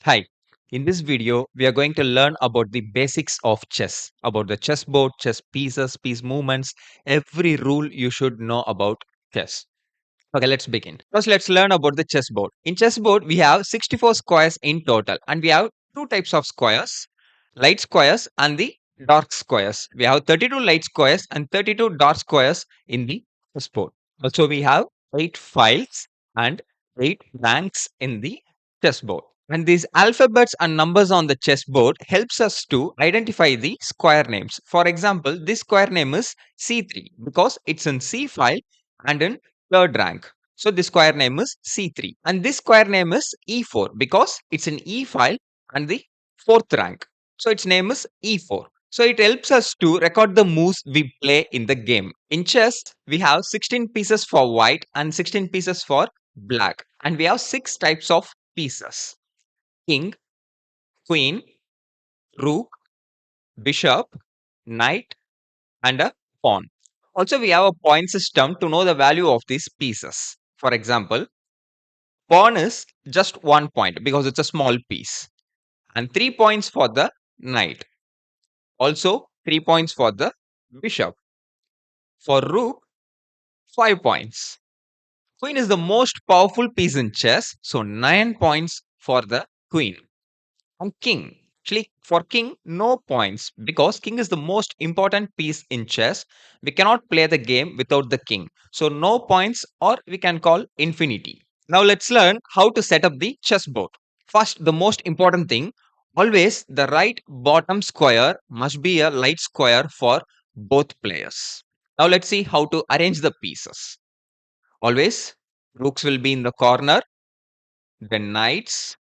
Hi, in this video, we are going to learn about the basics of chess, about the chessboard, chess pieces, piece movements, every rule you should know about chess. Okay, let's begin. First, let's learn about the chessboard. In chessboard, we have 64 squares in total, and we have two types of squares, light squares and the dark squares. We have 32 light squares and 32 dark squares in the chessboard. Also, we have 8 files and 8 ranks in the chessboard. And these alphabets and numbers on the chessboard helps us to identify the square names. For example, this square name is C3 because it's in C file and in third rank. So this square name is C3. And this square name is E4 because it's an E file and the fourth rank. So its name is E4. So it helps us to record the moves we play in the game. In chess, we have 16 pieces for white and 16 pieces for black. And we have 6 types of pieces. King, queen, rook, bishop, knight, and a pawn. Also, we have a point system to know the value of these pieces. For example, pawn is just 1 point because it's a small piece, and 3 points for the knight. Also, 3 points for the bishop. For rook, 5 points. Queen is the most powerful piece in chess, so 9 points for the queen. And king. Actually, for king, no points because king is the most important piece in chess. We cannot play the game without the king. So, no points, or we can call infinity. Now, let's learn how to set up the chessboard. First, the most important thing always the right bottom square must be a light square for both players. Now, let's see how to arrange the pieces. Always, rooks will be in the corner, then knights,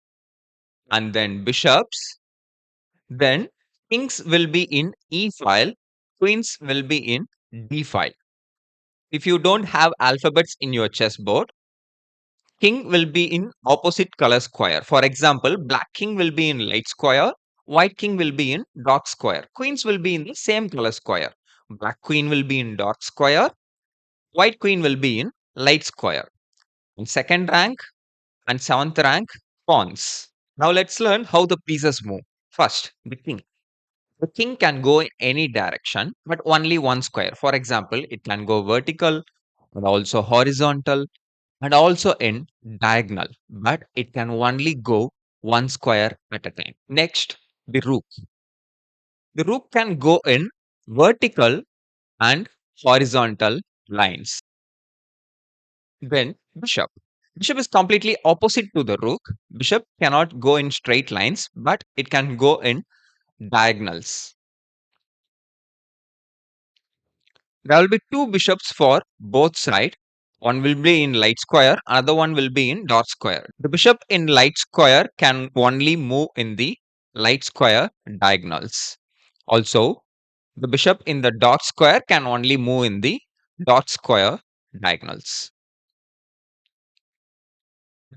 and then bishops. Then kings will be in E file, queens will be in D file. If you don't have alphabets in your chessboard, king will be in opposite color square. For example, black king will be in light square, white king will be in dark square. Queens will be in the same color square. Black queen will be in dark square, white queen will be in light square. In second rank and seventh rank, pawns. Now let's learn how the pieces move. First, the king. The king can go in any direction, but only one square. For example, it can go vertical and also horizontal and also in diagonal, but it can only go one square at a time. Next, the rook. The rook can go in vertical and horizontal lines. Then, bishop. Bishop is completely opposite to the rook. Bishop cannot go in straight lines, but it can go in diagonals. There will be two bishops for both sides. One will be in light square, another one will be in dark square. The bishop in light square can only move in the light square diagonals. Also, the bishop in the dark square can only move in the dark square diagonals.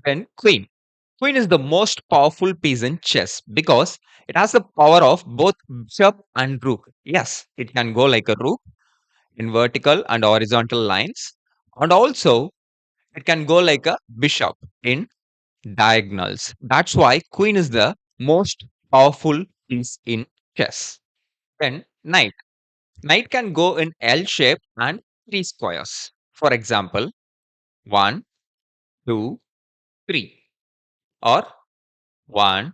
Then queen. Queen is the most powerful piece in chess because it has the power of both bishop and rook. Yes, it can go like a rook in vertical and horizontal lines, and also it can go like a bishop in diagonals. That's why queen is the most powerful piece in chess. Then knight. Knight can go in L shape and three squares. For example, one, two, three, or one,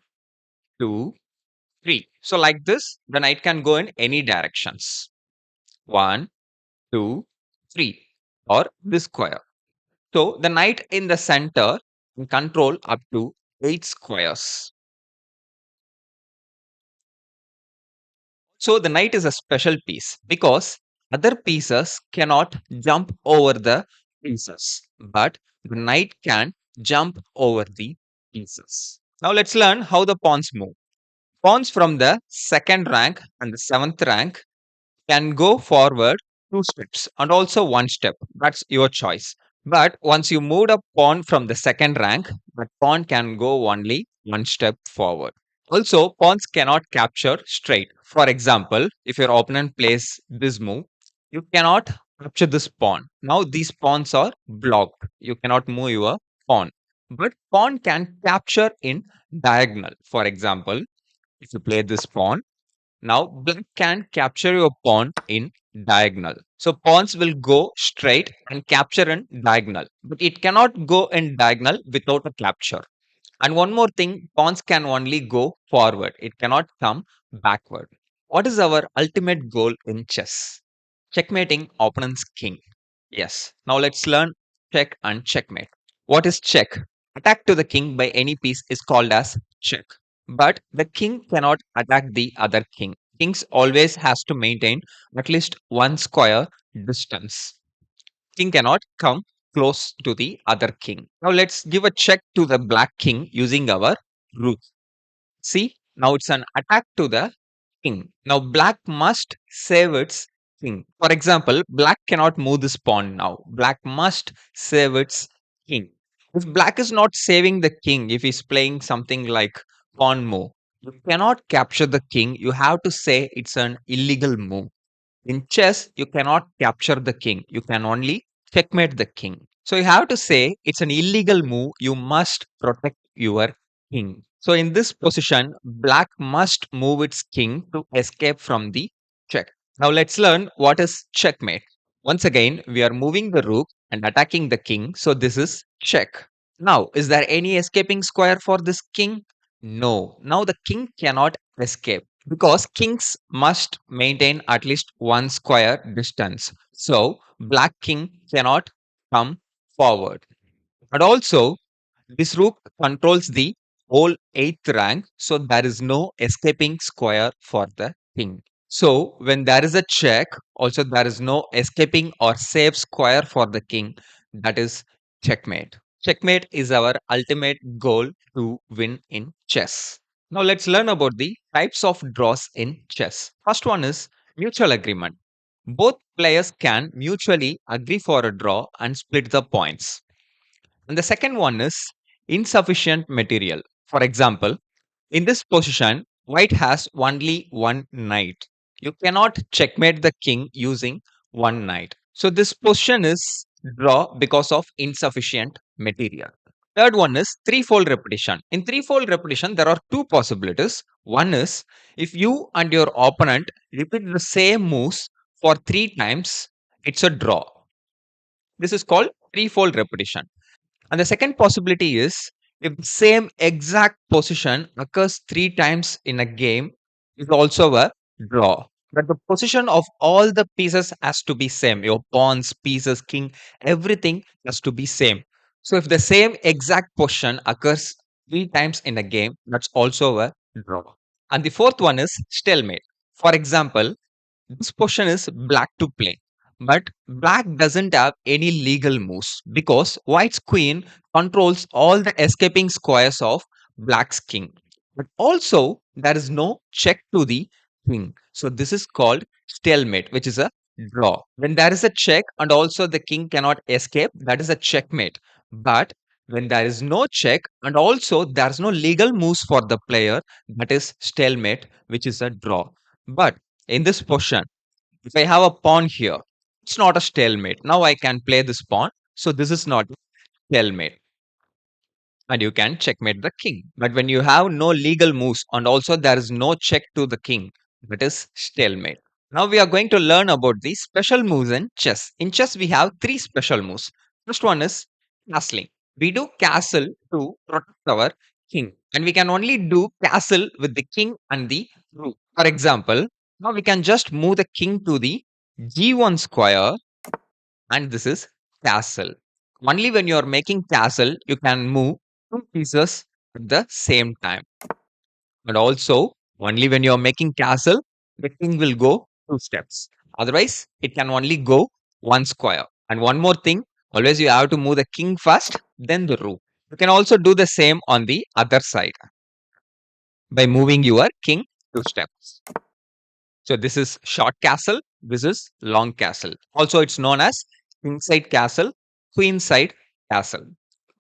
two, three. So like this, the knight can go in any directions. One, two, three, or this square. So the knight in the center can control up to 8 squares. So the knight is a special piece because other pieces cannot jump over the pieces, but the knight can jump over the pieces. Now let's learn how the pawns move. Pawns from the second rank and the seventh rank can go forward 2 steps and also 1 step. That's your choice. But once you moved a pawn from the second rank, that pawn can go only 1 step forward. Also, pawns cannot capture straight. For example, if your opponent plays this move, you cannot capture this pawn. Now these pawns are blocked. You cannot move your pawn. but pawn can capture in diagonal. For example, if you play this pawn, now black can capture your pawn in diagonal. So pawns will go straight and capture in diagonal, but it cannot go in diagonal without a capture. And one more thing, pawns can only go forward. It cannot come backward. What is our ultimate goal in chess? Checkmating opponent's king. Yes. Now let's learn check and checkmate. What is check? Attack to the king by any piece is called as check. But the king cannot attack the other king. Kings always has to maintain at least one square distance. King cannot come close to the other king. Now let's give a check to the black king using our rook. See, now it's an attack to the king. Now black must save its king. For example, black cannot move this pawn now. Black must save its king. If black is not saving the king, if he's playing something like pawn move, you cannot capture the king. You have to say it's an illegal move. In chess, you cannot capture the king. You can only checkmate the king. So you have to say it's an illegal move. You must protect your king. So in this position, black must move its king to escape from the check. Now let's learn what is checkmate. Once again, we are moving the rook and attacking the king. So this is check. Now, is there any escaping square for this king? No. Now the king cannot escape because kings must maintain at least one square distance. So black king cannot come forward. And also, this rook controls the whole eighth rank, so there is no escaping square for the king. So when there is a check, also there is no escaping or save square for the king. That is checkmate. Checkmate is our ultimate goal to win in chess. Now let's learn about the types of draws in chess. First one is mutual agreement. Both players can mutually agree for a draw and split the points. And the second one is insufficient material. For example, in this position, white has only one knight. You cannot checkmate the king using one knight. So this position is draw because of insufficient material. Third one is threefold repetition. In threefold repetition, there are two possibilities. One is if you and your opponent repeat the same moves for three times, it's a draw. This is called threefold repetition. And the second possibility is if the same exact position occurs three times in a game, is also a draw. But the position of all the pieces has to be same. Your pawns, pieces, king, everything has to be same. So if the same exact position occurs three times in a game, that's also a draw. And the fourth one is stalemate. For example, this position is black to play, but black doesn't have any legal moves because white's queen controls all the escaping squares of black's king. But also, there is no check to the king. So, this is called stalemate, which is a draw. When there is a check and also the king cannot escape, that is a checkmate. But when there is no check and also there's no legal moves for the player, that is stalemate, which is a draw. But in this position, if I have a pawn here, it's not a stalemate. Now I can play this pawn. So this is not a stalemate. And you can checkmate the king. But when you have no legal moves and also there is no check to the king, that is stalemate. Now we are going to learn about the special moves in chess. In chess, we have three special moves. First one is castling. We do castle to protect our king. And we can only do castle with the king and the rook. For example, now we can just move the king to the g1 square and this is castle. Only when you are making castle, you can move two pieces at the same time. And also, only when you are making castle, the king will go two steps. Otherwise, it can only go one square. And one more thing, always you have to move the king first, then the rook. You can also do the same on the other side by moving your king two steps. So this is short castle. This is long castle. Also, it's known as king side castle, queen side castle.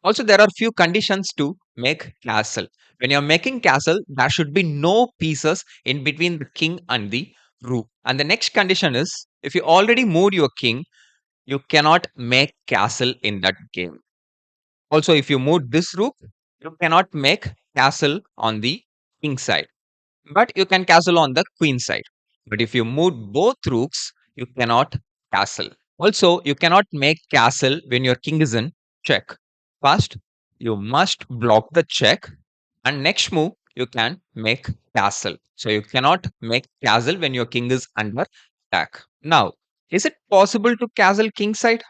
Also, there are few conditions to make castle. When you're making castle, there should be no pieces in between the king and the rook. And the next condition is if you already moved your king, you cannot make castle in that game. Also, if you move this rook, you cannot make castle on the king side, but you can castle on the queen side. But if you move both rooks, you cannot castle. Also, you cannot make castle when your king is in check. First, you must block the check, and next move you can make castle. So you cannot make castle when your king is under attack. Now, is it possible to castle king side?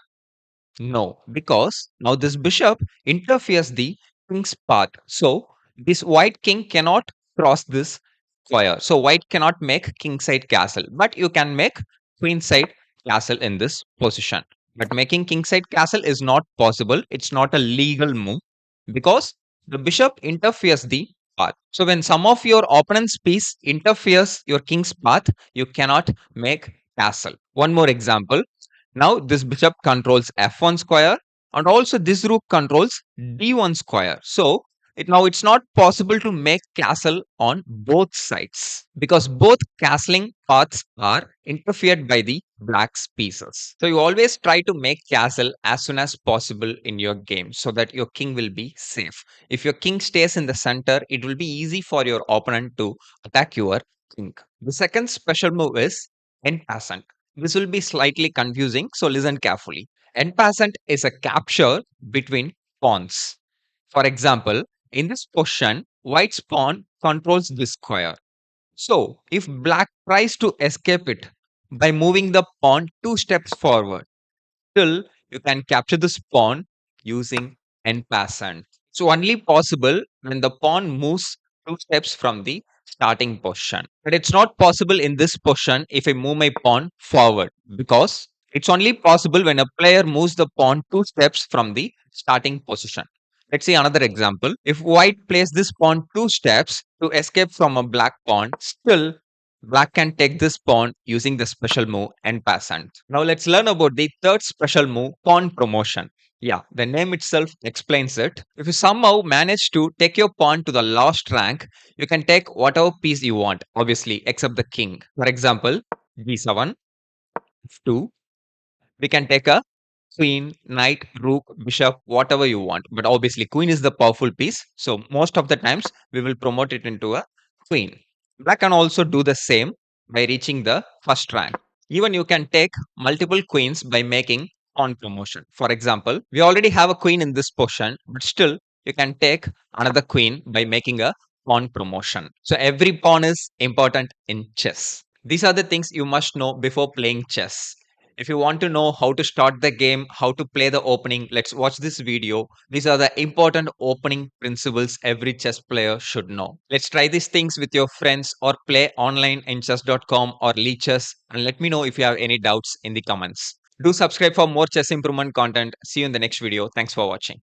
No, because now this bishop interferes the king's path. So this white king cannot cross this square. So white cannot make king side castle, but you can make queen side castle in this position. But making king side castle is not possible. It's not a legal move because the bishop interferes the path. So when some of your opponent's piece interferes your king's path, you cannot make castle. One more example. Now this bishop controls f1 square, and also this rook controls d1 square. So now it's not possible to make castle on both sides because both castling paths are interfered by the black's pieces. So you always try to make castle as soon as possible in your game so that your king will be safe. If your king stays in the center, it will be easy for your opponent to attack your king. The second special move is en passant. This will be slightly confusing, so listen carefully. En passant is a capture between pawns. For example, in this position, white's pawn controls this square. So, if black tries to escape it by moving the pawn two steps forward, still you can capture this pawn using en passant. So only possible when the pawn moves two steps from the starting position. But it's not possible in this position if I move my pawn forward because it's only possible when a player moves the pawn two steps from the starting position. Let's see another example. If white plays this pawn two steps to escape from a black pawn, still black can take this pawn using the special move en passant. Now let's learn about the third special move, pawn promotion. Yeah, the name itself explains it. If you somehow manage to take your pawn to the last rank, you can take whatever piece you want, obviously, except the king. For example, d7, f2. We can take a queen, knight, rook, bishop, whatever you want. But obviously, queen is the powerful piece. So most of the times, we will promote it into a queen. Black can also do the same by reaching the first rank. Even you can take multiple queens by making pawn promotion. For example, we already have a queen in this position, but still you can take another queen by making a pawn promotion. So every pawn is important in chess. These are the things you must know before playing chess. If you want to know how to start the game, how to play the opening, let's watch this video. These are the important opening principles every chess player should know. Let's try these things with your friends or play online in chess.com or Chess, and let me know if you have any doubts in the comments. Do subscribe for more chess improvement content. See you in the next video. Thanks for watching.